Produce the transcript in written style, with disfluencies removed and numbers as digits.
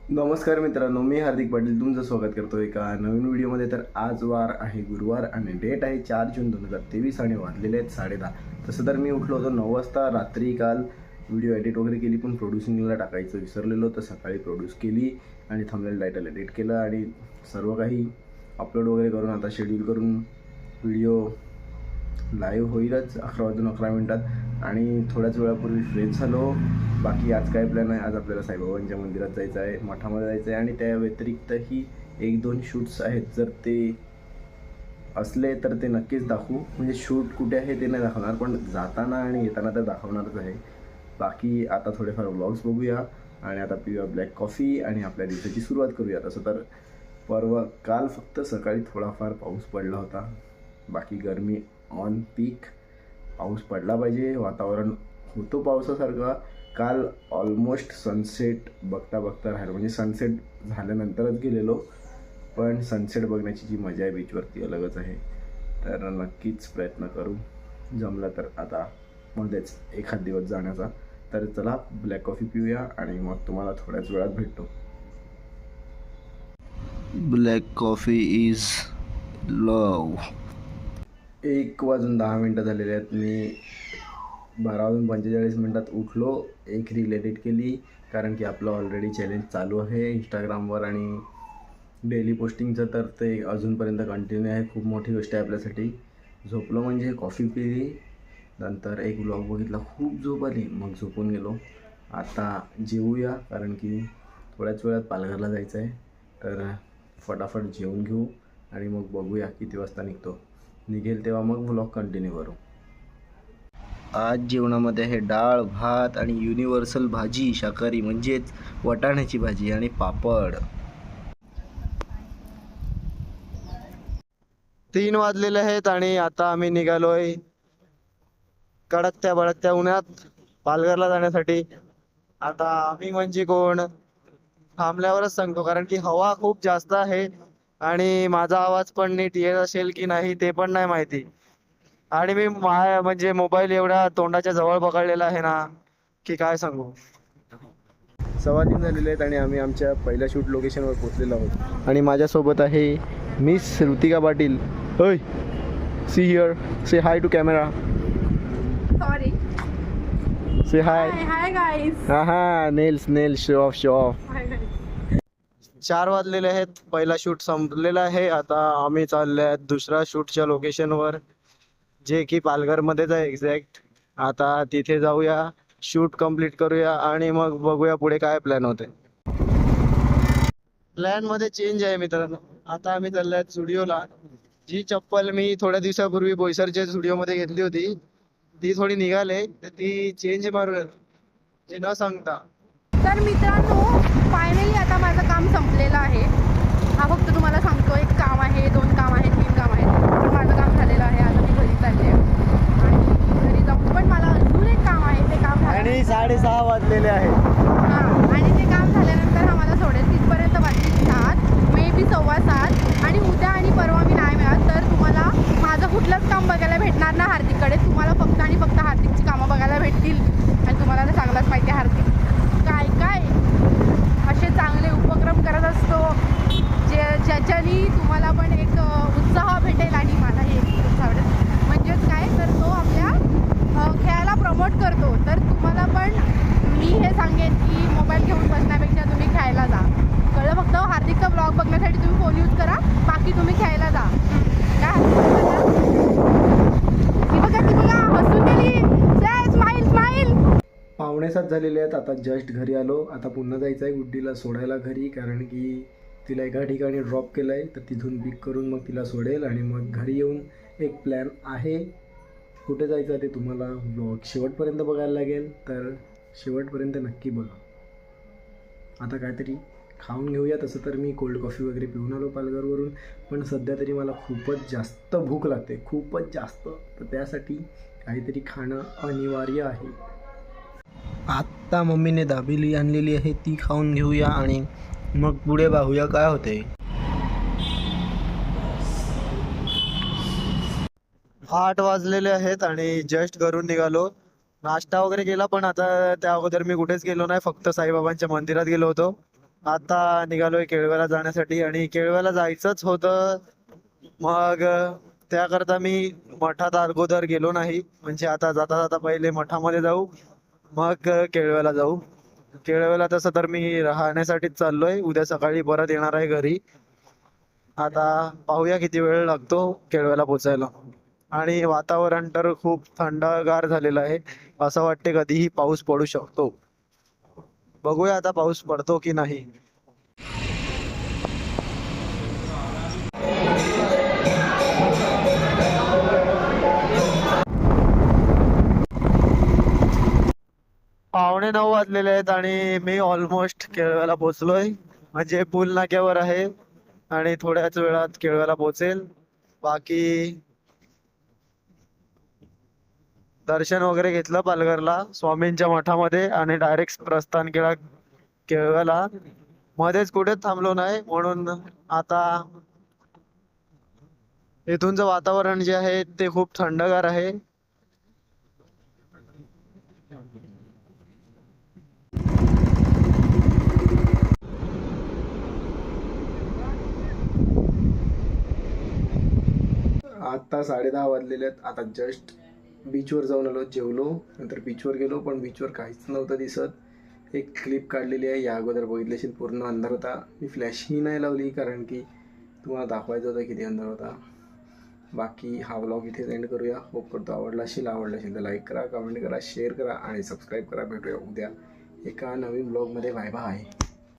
नमस्कार मित्रांनो, मी हार्दिक पाटील तुमचं स्वागत करतो एका नवीन व्हिडिओमध्ये. तर आज वार आहे गुरुवार आणि डेट आहे 4 जून 2023 आणि वाजलेले आहेत 10:30. तसं तर मी उठलो होतो 9 वाजता. रात्री काल व्हिडिओ एडिट वगैरे केली, पण प्रोड्युसिंगला टाकायचं विसरलेलो. तर सकाळी प्रोड्यूस केली आणि थंबनेल टायटल एडिट केलं आणि सर्व काही अपलोड वगैरे करून आता शेड्यूल करून व्हिडिओ लाईव्ह होईलच 11 वाजून 11 मिनिटात. आणि थोड्याच वेळापूर्वी फ्रेश झालो. बाकी आज काय प्लॅन आहे? आज आपल्याला साईबाबांच्या मंदिरात जायचं आहे, मठामध्ये जायचं आहे आणि त्या व्यतिरिक्तही 1-2 शूट्स आहेत. जर ते असले तर ते नक्कीच दाखवू. म्हणजे शूट कुठे आहे ते नाही दाखवणार, पण जाताना आणि येताना तर दाखवणारच आहे. बाकी आता थोडेफार व्लॉग्स बघूया आणि आता पिऊया ब्लॅक कॉफी आणि आपल्या दिवसाची सुरुवात करूया. तसं तर काल फक्त सकाळी थोडाफार पाऊस पडला होता. बाकी गरमी ऑन पीक. पाऊस पडला पाहिजे, वातावरण होतो पावसासारखा. काल ऑलमोस्ट सनसेट बघता राहिलो, म्हणजे सनसेट झाल्यानंतरच गेलेलो, पण सनसेट बघण्याची जी मजा आहे बीचवरती अलगच आहे. तर नक्कीच प्रयत्न करू, जमलं तर आता मध्येच एखाद दिवस जाण्याचा. तर चला ब्लॅक कॉफी पिऊया आणि मग तुम्हाला थोड्याच वेळात भेटतो. ब्लॅक कॉफी इज लव. 1 वाजून 10 मिनटं झालेले आहेत. मी 12 वाजून 45 मिनिटात उठलो. एक रील एडिट केली, कारण की आपलं ऑलरेडी चॅलेंज चालू आहे इंस्टाग्रामवर आणि डेली पोस्टिंगचं. तर ते अजूनपर्यंत कंटिन्यू आहे. खूप मोठी गोष्ट आहे आपल्यासाठी. झोपलो म्हणजे कॉफी पिली, नंतर एक व्लॉग बघितला, खूप झोप आली, मग झोपून गेलो. आता जेवूया, कारण की थोड्याच वेळात पालघरला जायचं आहे. तर फटाफट जेवून घेऊ आणि मग बघूया किती वाजता निघेल तेव्हा मग व्लॉग कंटिन्यू करू. आज जेवणामध्ये आहे डाळ भात आणि युनिव्हर्सल भाजी शाकाहारी, म्हणजेच वाटाण्याची भाजी आणि पापड. 3 वाजलेले आहेत आणि आता आम्ही निघालोय कडकत्या बडकत्या उन्हात पालघरला जाण्यासाठी. आता आम्ही म्हणजे कोण थांबल्यावरच सांगतो, कारण की हवा खूप जास्त आहे आणि माझा आवाज पण नीट येत असेल की नाही ते पण नाही माहिती. आणि मी म्हणजे मोबाईल एवढा तोंडाच्या जवळ पकडलेला आहे ना की काय सांगू. 3:15 झालेले आहेत आणि आम्ही आमच्या पहिल्या शूट लोकेशनवर पोहोचलेलो आहोत. आणि माझ्यासोबत आहे मिस ऋतिका पाटील. होय, see here, say hi to camera. Sorry. Say hi. Hi guys. हा nails show off. Hi guys. 4 वाजलेले आहेत. पहिला शूट संपलेला आहे. आता आम्ही चाललोय दुसऱ्या शूटच्या लोकेशनवर, जे की पालघरमध्येच आहे एक्झॅक्ट. आता तिथे जाऊया, शूट कंप्लीट करूया आणि मग बघूया पुढे काय प्लॅन होते. प्लॅन मध्ये चेंज आहे मित्रांनो. आता आम्ही चाललोय स्टुडिओला. जी चप्पल मी थोड्या दिवसापूर्वी बोईसरच्या स्टुडिओ मध्ये घेतली होती, ती थोडी निघाले, तर ती चेंज मारूया ते न सांगता. तर मित्रांनो, फायनली आता माझं काम संपलेलं आहे. हा फक्त तुम्हाला सांगतो, एक काम आहे, 2 काम आहे, 3 काम आहे. तर माझं काम झालेलं आहे. आता मी घरी चालले आणि घरी जाऊन पण मला अजून एक काम आहे. ते काम आणि 6:30 वाजलेले आहे. हां, आणि ते काम झाल्यानंतर आम्हाला सोडेल. तिथपर्यंत वाजतील 7, मे बी 7:15. आणि उद्या आणि परवा मी नाही मिळाल तर तुम्हाला माझं कुठलंच काम बघायला भेटणार ना हार्दिककडे. तुम्हाला फक्त आणि फक्त हार्दिकची कामं बघायला भेटतील. आणि तुम्हाला तर चांगलाच माहिती आहे हार्दिक काय असे चांगले उपक्रम करत असतो, ज्याच्यानी तुम्हाला पण एक उत्साह भेटेल आणि मलाही एक उत्साह भेटेल. म्हणजेच काय, तर तो आपल्या खेळाला प्रमोट करतो. तर तुम्हाला पण मी हे सांगेन की मोबाईल घेऊन बसण्यापेक्षा तुम्ही खेळायला जा. कळलं? फक्त हार्दिकचा ब्लॉग बघण्यासाठी तुम्ही फोन यूज करा, बाकी तुम्ही खेळायला जा. काय ती बघा हसून गेली. स्माईल. 6:45 झालेले आहेत. आता जस्ट घरी आलो. आता पुन्हा जायचं आहे गुड्डीला सोडायला घरी, कारण की तिला एका ठिकाणी ड्रॉप केलं आहे. तर तिथून पिक करून मग तिला सोडेल आणि मग घरी येऊन एक प्लॅन आहे. कुठे जायचं ते तुम्हाला ब्लॉग शेवटपर्यंत बघायला लागेल, तर शेवटपर्यंत नक्की बघा. आता काहीतरी खाऊन घेऊया. तसं तर मी कोल्ड कॉफी वगैरे पिऊन आलो पालघरवरून, पण सध्या तरी मला खूपच जास्त भूक लागते, खूपच जास्त. तर त्यासाठी काहीतरी खाणं अनिवार्य आहे. आत्ता मम्मीने दाबेली आणलेली आहे, ती खाऊन घेऊया आणि मग पुढे बघूया काय होते. 8 वाजलेले आहेत आणि जस्ट घरून निघालो. नाश्ता वगैरे केला, पण आता त्या अगोदर मी कुठेच गेलो नाही, फक्त साईबाबांच्या मंदिरात गेलो होतो. आता निघालोय केळव्याला जाण्यासाठी आणि केळव्याला जायचंच होतं. मग त्याकरता मी मठात अगोदर गेलो नाही. म्हणजे आता जाता जाता पहिले मठामध्ये जाऊ, मग केळव्याला जाऊ. केळव्याला तसं तर मी राहण्यासाठीच चाललोय. उद्या सकाळी परत येणार आहे घरी. आता पाहूया किती वेळ लागतो केळव्याला पोचायला. आणि वातावरण तर खूप थंडगार झालेलं आहे. असं वाटते कधीही पाऊस पडू शकतो. बघूया आता पाऊस पडतो की नाही. पावणे 9 वाजलेले आहेत आणि मी ऑलमोस्ट केळव्याला पोचलोय. म्हणजे पूल नाक्यावर आहे आणि थोड्याच वेळात केळव्याला पोचेल. बाकी दर्शन वगैरे घेतलं पालघरला स्वामींच्या मठामध्ये आणि डायरेक्ट प्रस्थान केला केळव्याला. मध्येच कुठेच थांबलो नाही. म्हणून आता इथूनचं वातावरण जे आहे ते खूप थंडगार आहे. आत्ता 10:30 वाजलेले आहेत. आता जस्ट बीचवर जाऊन आलो, जेवलो, नंतर बीचवर गेलो, पण बीचवर काहीच नव्हतं दिसत. एक क्लिप काढलेली आहे, या अगोदर बघितली असेल. पूर्ण अंधार होता. मी फ्लॅशही नाही लावली कारण की तुम्हाला दाखवायचं होतं किती अंधार होता. बाकी हा व्लॉग इथे एंड करूया. होप करतो आवडला असेल तर लाईक करा, कमेंट करा, शेअर करा आणि सबस्क्राईब करा. भेटूया उद्या एका नवीन व्लॉगमध्ये. Bye bye.